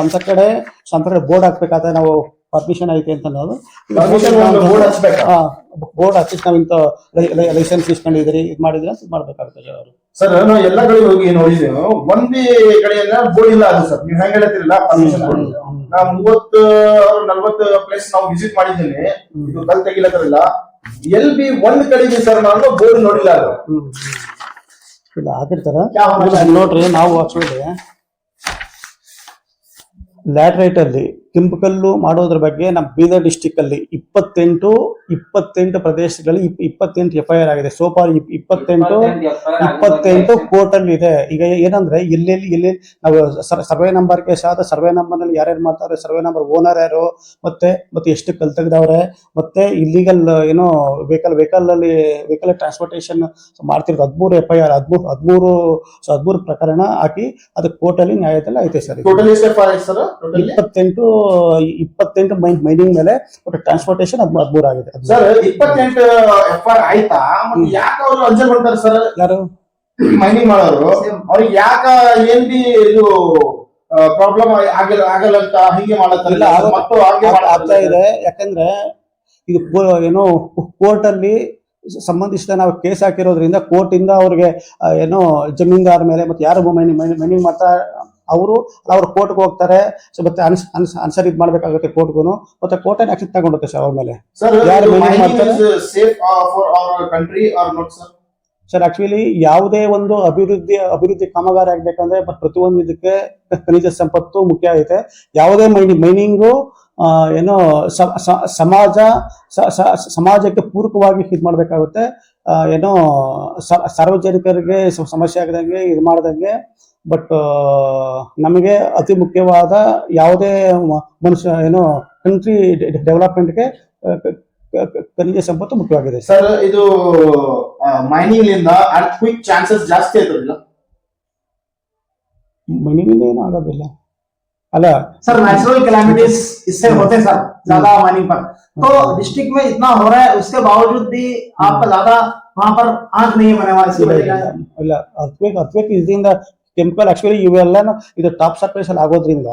ಅಂತ ಕಡೆ ಬೋರ್ಡ್ ಹಾಕ್ಬೇಕಾದ್ರೆ ನಾವು ಪರ್ಮಿಷನ್ ಐತೆ ಅಂತ ಅನ್ನೋದು ಬೋರ್ಡ್ ಹಾಕಿ ನಾವು ಇಂಥ ಲೈಸೆನ್ಸ್ ಇಸ್ಕೊಂಡಿದ್ರಿ ಇದು ಮಾಡಿದ್ರೆ ಅಂತ ಮಾಡ್ಬೇಕಾಗ್ತದೆ ಅವರು. ಸರ್ ನಾವು ಎಲ್ಲ ಕಡೆ ಹೋಗಿ ನೋಡಿದ್ದೇವೆ, ಒಂದೇ ಕಡೆಯಲ್ಲ ಬೋರ್ಡ್ ಇಲ್ಲ. ಅದು ಸರ್ ನೀವು ಹೆಂಗ್ ಹೇಳ್ತಿರಲ್ಲ ಪರ್ಮಿಷನ್ ಬೋರ್ಡ್ ನಾವು 30-40 ಪ್ಲೇಸ್ ನಾವು ವಿಸಿಟ್ ಮಾಡಿದ್ದೇನೆ. ಇದು ಕಲ್ ತೆಗಿಲತ್ತರಿಲ್ಲ ಎಲ್ ಬಿ ಒಂದ್ ಕಡೆ ಇದೆ ಸರ್, ನಾನು ಬೋರ್ಡ್ ನೋಡಿಲ್ಲ. ಅದು ಇಲ್ಲ ಹಾಕಿರ್ತಾರ ನೋಡ್ರಿ. ನಾವು ಆಕ್ಚುಲಿ ಲ್ಯಾಟ್ರೈಟ್ ಅಲ್ಲಿ ಕೆಂಪುಕಲ್ಲು ಮಾಡೋದ್ರ ಬಗ್ಗೆ ನಮ್ಮ ಬೀದರ್ ಡಿಸ್ಟಿಕ್ ಅಲ್ಲಿ 28 ಪ್ರದೇಶಗಳಲ್ಲಿ 28 FIR ಆಗಿದೆ. ಸೋಪಾರ್ 28 ಕೋರ್ಟ್ ಅಲ್ಲಿ ಇದೆ. ಈಗ ಏನಂದ್ರೆ ಎಲ್ಲೆಲ್ಲಿ ನಾವು ಸರ್ವೆ ನಂಬರ್ಗೆ ಸರ್ವೆ ನಂಬರ್ ನಲ್ಲಿ ಯಾರ್ಯಾರು ಮಾಡ್ತಾರೆ, ಸರ್ವೆ ನಂಬರ್ ಓನರ್ ಯಾರು, ಮತ್ತೆ ಎಷ್ಟು ಕಲ್ ತೆಗ್ದವ್ರೆ, ಮತ್ತೆ ಇಲ್ಲಿಗಲ್ ಏನೋ ವೆಹಿಕಲ್ ಟ್ರಾನ್ಸ್ಪೋರ್ಟೇಷನ್ ಮಾಡ್ತಿರೋದು 13 FIR 13 ಪ್ರಕರಣ ಹಾಕಿ ಅದು ಕೋರ್ಟ್ ಅಲ್ಲಿ ನ್ಯಾಯದಲ್ಲಿ ಐತೆ ಸರ್. 28 ಮೈನಿಂಗ್ ಮೇಲೆ ಟ್ರಾನ್ಸ್ಪೋರ್ಟೇಷನ್ 13 ಆಗಿದೆ ಸರ್. 28 FIR ಆಯ್ತಾ? ಯಾಕೆ ಅವರು ಅಂಜಲ್ ಮಾಡ್ತಾರೆ ಸರ್? ಯಾರು ಮೈನಿಂಗ್ ಮಾಡೋರು ಅವ್ರಿಗೆ ಯಾಕ ಏನ್ ಬಿ ಇದು ಪ್ರಾಬ್ಲಮ್ ಆಗಲ್ಲ ಅಂತ ಹಿಂಗೆ ಮಾಡತ್ತಲ್ಲ ಆಗ್ತಾ ಇದೆ. ಯಾಕಂದ್ರೆ ಇದು ಏನೋ ಕೋರ್ಟ್ ಅಲ್ಲಿ ಸಂಬಂಧಿಸಿದ ನಾವು ಕೇಸ್ ಹಾಕಿರೋದ್ರಿಂದ ಕೋರ್ಟ್ ಇಂದ ಅವ್ರಿಗೆ ಏನೋ ಜಮೀನ್ದಾರ ಮೇಲೆ ಮತ್ತೆ ಯಾರು ಮೈನಿಂಗ್ ಮಾಡ್ತಾ ಅವರು ಕೋರ್ಟ್ಗೆ ಹೋಗ್ತಾರೆ. ಸೊ ಮತ್ತೆ ಆನ್ಸರ್ ಇದು ಮಾಡ್ಬೇಕಾಗುತ್ತೆ ಕೋರ್ಟ್ಗೂ, ಮತ್ತೆ ಕೋರ್ಟ್ ಆಕ್ಷನ್ ತಗೊಂಡುತ್ತೆ ಸರ್ ಅವ್ರ ಮೇಲೆ. ಯಾರು ಮೈನಿಂಗ್ ಮಾಡ್ತಾರೆ ಸರ್? ಆಕ್ಚುಲಿ ಯಾವುದೇ ಒಂದು ಅಭಿವೃದ್ಧಿ ಕಾಮಗಾರಿ ಆಗ್ಬೇಕಂದ್ರೆ ಪ್ರತಿಯೊಂದು ಇದಕ್ಕೆ ಖನಿಜ ಸಂಪತ್ತು ಮುಖ್ಯ ಐತೆ. ಯಾವುದೇ ಮೈನಿಂಗು ಏನೋ ಸಮಾಜಕ್ಕೆ ಪೂರಕವಾಗಿ ಇದು ಮಾಡ್ಬೇಕಾಗುತ್ತೆ. ಏನೋ ಸಾರ್ವಜನಿಕರಿಗೆ ಸಮಸ್ಯೆ ಆಗದಂಗೆ ಇದು ಮಾಡ್ದಂಗೆ. ಬಟ್ ನಮಗೆ ಅತಿ ಮುಖ್ಯವಾದ ಯಾವುದೇ ಮನುಷ್ಯ ಏನೋ ಕಂಟ್ರಿ ಡೆವಲಪ್ಮೆಂಟ್ಗೆ ಖನಿಜ ಸಂಪತ್ತು ಮುಖ್ಯವಾಗಿದೆ ಸರ್. ಇದು ಮೈನಿಂಗ್ ಲಿಂದ ಅರ್ಥಕ್ವಿಕ್ ಚಾನ್ಸಸ್ ಜಾಸ್ತಿ ಆಯ್ತದಿಲ್ಲ? ಮೈನಿಂಗ್ ಇಂದ ಏನು ಆಗೋದಿಲ್ಲ अला सर. नेचुरल कैलामिटीज इससे होते सर ज्यादा माइनिंग पर, तो डिस्ट्रिक्ट में इतना हो रहा है, उसके बावजूद भी आपका ज्यादा वहां पर आंख नहीं बने हुआ. इसकी वजह क्या है? ಇಲ್ಲ ಅರ್ಥಕ್ವೇಕ್ ಇದರಿಂದ ಕೆಮಿಕಲ್ ಆಕ್ಚುಲಿ ಇವೆಲ್ಲ ಇದು ಟಾಪ್ ಸರ್ಫೇಸ್ ಅಲ್ಲಿ ಆಗೋದ್ರಿಂದ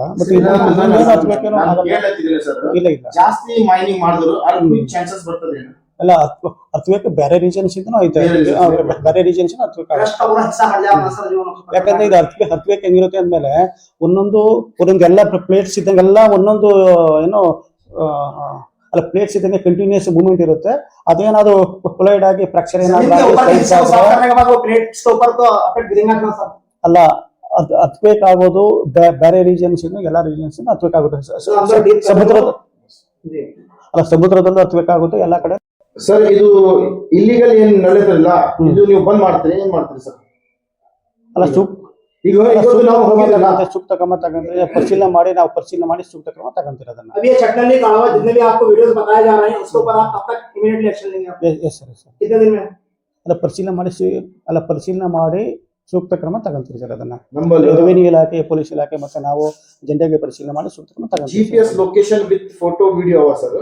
ಇಲ್ಲ ಜಾಸ್ತಿ ಮೈನಿಂಗ್ ಮಾಡಿದ್ರು ಅರ್ಥಕ್ವೇಕ್ ಚಾನ್ಸಸ್ ಬರ್ತದೆ. ಅಲ್ಲ ಅರ್ಥಕ್ವೇಕ್ ಬೇರೆ ರೀಜನ್ಸ್ ಇಂದನೂ ಐತೆ, ಬೇರೆ ರೀಜನ್ಸ್ ಅರ್ಥಕ್ವೇಕ್ ಆಗುತ್ತೆ. ಯಾಕಂದ್ರೆ ಇದು ಅರ್ಥಕ್ವೇಕ್ ಹೆಂಗಿರುತ್ತೆ ಅಂದ್ಮೇಲೆ ಒಂದೊಂದು ಎಲ್ಲ ಪ್ಲೇಟ್ಸ್ ಇದ್ದಂಗೆಲ್ಲ ಒಂದೊಂದು ಏನೋ ಅಲ್ಲ ಪ್ಲೇಟ್ಸ್ ಇದ್ದಂಗೆ ಕಂಟಿನ್ಯೂಸ್ ಮೂವ್ಮೆಂಟ್ ಇರುತ್ತೆ. ಅದೇನಾದ್ರು ಕೊಲೈಡ್ ಆಗಿ ಫ್ರಾಕ್ಚರ್ ಅಲ್ಲ ಅರ್ಥಕ್ವೇಕ್ ಆಗೋದು ಬೇರೆ ರೀಜನ್ಸ್ ಎಲ್ಲ ರೀಜನ್ಸ್ ಅರ್ಥಕ್ವೇಕ್ ಆಗುತ್ತೆ. ಸಮುದ್ರದಲ್ಲೂ ಅರ್ಥಕ್ವೇಕ್ ಆಗುತ್ತೆ ಎಲ್ಲ ಕಡೆ. ಸರ್ ಇದು ಇಲ್ಲಿಗಲ್ ಏನ್ ನಡೆದಿಲ್ಲ, ಇದು ನೀವು ಬಂದ್ ಮಾಡ್ತೀರಿ, ಏನ್ ಮಾಡ್ತೀರಿ ಸರ್? ಅಲ್ಲ ಸೂಕ್ತ ಕ್ರಮ ತಗೊಂಡ್ರೆ ಪರಿಶೀಲನೆ ಮಾಡಿ ಸೂಕ್ತ ಕ್ರಮ ತಗೊಂತೀರ ಅದನ್ನ. अभी ये चटनी का अलावा जितने भी आपको वीडियोस बताए जा रहे हैं उसके ऊपर आप तब तक इमीडिएटली एक्शन लेंगे? Yes sir. कितने दिन में? ಪರಿಶೀಲನೆ ಮಾಡಿ ಸೂಕ್ತ ಕ್ರಮ ತಗೊಂತೀರಿ ಸರ್ ಅದನ್ನ. ರೆವಿನ್ಯೂ ಇಲಾಖೆ, ಪೊಲೀಸ್ ಇಲಾಖೆ ಮತ್ತೆ ನಾವು ಜಂಟಿಯಾಗಿ ಪರಿಶೀಲನೆ ಮಾಡಿ ಸೂಕ್ತ ಕ್ರಮ ತಗೊಂತೀವಿ. GPS location with photo video ಅವ ಸರ್?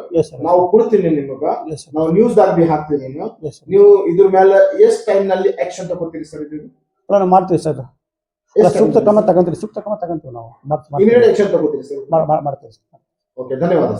ನಾವು ಕೊಡ್ತೀನಿ ನಿಮಗೆ, ನಾವು ನ್ಯೂಸ್ ದಾಗ ಬಿ ಹಾಕ್ತೀವಿ. ನೀವು ಇದ್ರ ಮೇಲೆ ಎಷ್ಟು ಟೈಮ್ ನಲ್ಲಿ ಆಕ್ಷನ್ ತಗೋತೀರಿ ಸರ್? ಇದು ನಾವು ಮಾಡ್ತೀವಿ ಸರ್. ಸೂಕ್ತ ಕ್ರಮ ತಗೊಂತೀವಿ ನಾವು. ಇಮಿಡಿಯೇಟ್ ಆಕ್ಷನ್ ತಗೋತೀರಿ ಸರ್? ಮಾಡ್ತೀವಿ ಸರ್. ಓಕೆ, ಧನ್ಯವಾದ.